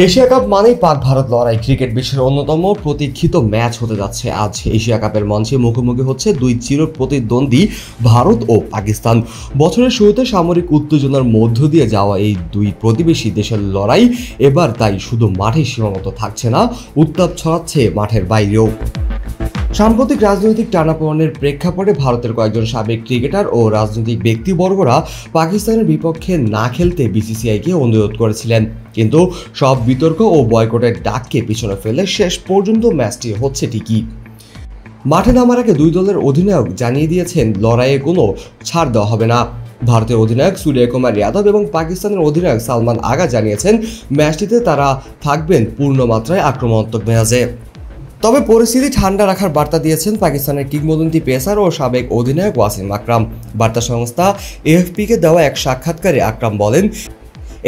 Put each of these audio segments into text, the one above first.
Asia cup মানেই পাক ভারত লড়াই। ক্রিকেট বিশ্বের অন্যতম প্রতীক্ষিত ম্যাচ হতে যাচ্ছে আজ। এশিয়া কাপের মঞ্চে মুখোমুখি হচ্ছে দুই চির প্রতিদ্বন্দ্বী ভারত ও পাকিস্তান। বছরের শুরুতে সামরিক উত্তেজনার মধ্য দিয়ে যাওয়া এই দুই প্রতিবেশী দেশের লড়াই এবার তাই শুধু মাঠে সীমাবদ্ধ থাকছে না, উত্তাপ ছড়াচ্ছে মাঠের বাইরেও। সাম্প্রতিক রাজনৈতিক টানাপোড়েনের প্রেক্ষাপটে ভারতের কয়েকজন সাবেক ক্রিকেটার ও রাজনৈতিক ব্যক্তিবর্গরা পাকিস্তানের বিপক্ষে না খেলতে বিসিসিআইকে অনুরোধ করেছিলেন, কিন্তু সব বিতর্ক ও বয়কটের ডাককে পিছনে ফেলে শেষ পর্যন্ত ম্যাচটি হচ্ছে ঠিকই। মাঠে নামার আগে দুই দলের অধিনায়ক জানিয়ে দিয়েছেন লড়াইয়ে কোনো ছাড় দেওয়া হবে না। ভারতের অধিনায়ক সূর্যকুমার যাদব এবং পাকিস্তানের অধিনায়ক সালমান আগা জানিয়েছেন ম্যাচটিতে তারা থাকবেন পূর্ণমাত্রায় আক্রমণাত্মক মেজাজে। তবে পরিস্থিতি ঠান্ডা রাখার বার্তা দিয়েছেন পাকিস্তানের কিংবদন্তি পেসার ও সাবেক অধিনায়ক ওয়াসিম আকরাম। বার্তা সংস্থা এএফপিকে দেওয়া এক সাক্ষাৎকারে আকরাম বলেন,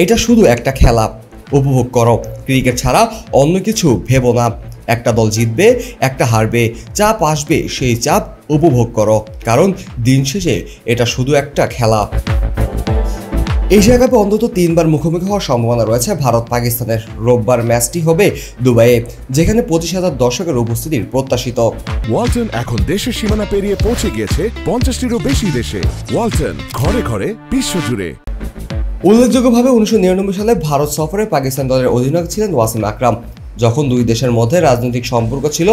এটা শুধু একটা খেলা, উপভোগ করো, ক্রিকেট ছাড়া অন্য কিছু ভেবো না। একটা দল জিতবে, একটা হারবে, চাপ আসবে, সেই চাপ উপভোগ করো, কারণ দিন শেষে এটা শুধু একটা খেলা। এশিয়া কাপে অন্তত 3বার মুখোমুখি হওয়ার সম্ভাবনা রয়েছে ভারত পাকিস্তানের। রোববার ম্যাচটি হবে দুবাইয়ে, যেখানে 25,000 দর্শকের উপস্থিতির প্রত্যাশিত। ওয়ালটন এখন দেশের সীমানা পেরিয়ে পৌঁছে গিয়েছে 50টিরও বেশি দেশে। ওয়ালটন, ঘরে ঘরে, বিশ্বজুড়ে। উল্লেখযোগ্যভাবে 1999 সালে ভারত সফরে পাকিস্তান দলের অধিনায়ক ছিলেন ওয়াসিম আকরাম, যখন দুই দেশের মধ্যে রাজনৈতিক সম্পর্ক ছিল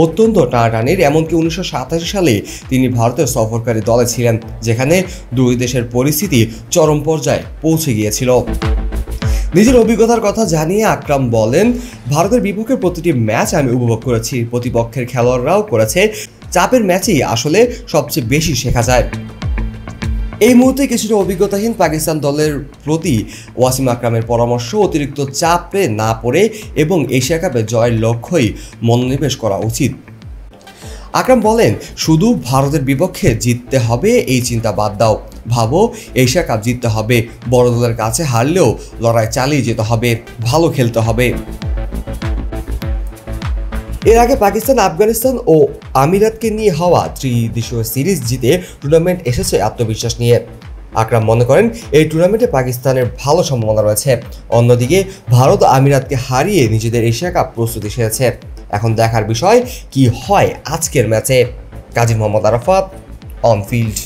অত্যন্ত টানাটানির। এমনকি 1987 সালে তিনি ভারতের সফরকারী দলে ছিলেন, যেখানে দুই দেশের পরিস্থিতি চরম পর্যায়ে পৌঁছে গিয়েছিল। নিজের অভিজ্ঞতার কথা জানিয়ে আকরাম বলেন, ভারতের বিপক্ষে প্রতিটি ম্যাচ আমি উপভোগ করেছি, প্রতিপক্ষের খেলোয়াড়রাও করেছে। চাপের ম্যাচেই আসলে সবচেয়ে বেশি শেখা যায়। এই মুহূর্তে কিছুটা অভিজ্ঞতাহীন পাকিস্তান দলের প্রতি ওয়াসিম আকরামের পরামর্শ, অতিরিক্ত চাপে না পড়ে এবং এশিয়া কাপে জয়ের লক্ষ্যই মনোনিবেশ করা উচিত। আকরাম বলেন, শুধু ভারতের বিপক্ষে জিততে হবে এই চিন্তা বাদ দাও, ভাবো এশিয়া কাপ জিততে হবে, বড় দলের কাছে হারলেও লড়াই চালিয়ে যেতে হবে, ভালো খেলতে হবে। এর আগে পাকিস্তান, আফগানিস্তান ও আমিরাতকে নিয়ে হওয়া ত্রিদেশীয় সিরিজ জিতে টুর্নামেন্ট এসেছে আত্মবিশ্বাস নিয়ে। আকরাম মনে করেন এই টুর্নামেন্টে পাকিস্তানের ভালো সম্ভাবনা রয়েছে। অন্যদিকে ভারত আমিরাতকে হারিয়ে নিজেদের এশিয়া কাপ প্রস্তুতি সেরেছে। এখন দেখার বিষয় কি হয় আজকের ম্যাচে। Kazi Mohammad Arafat, on field.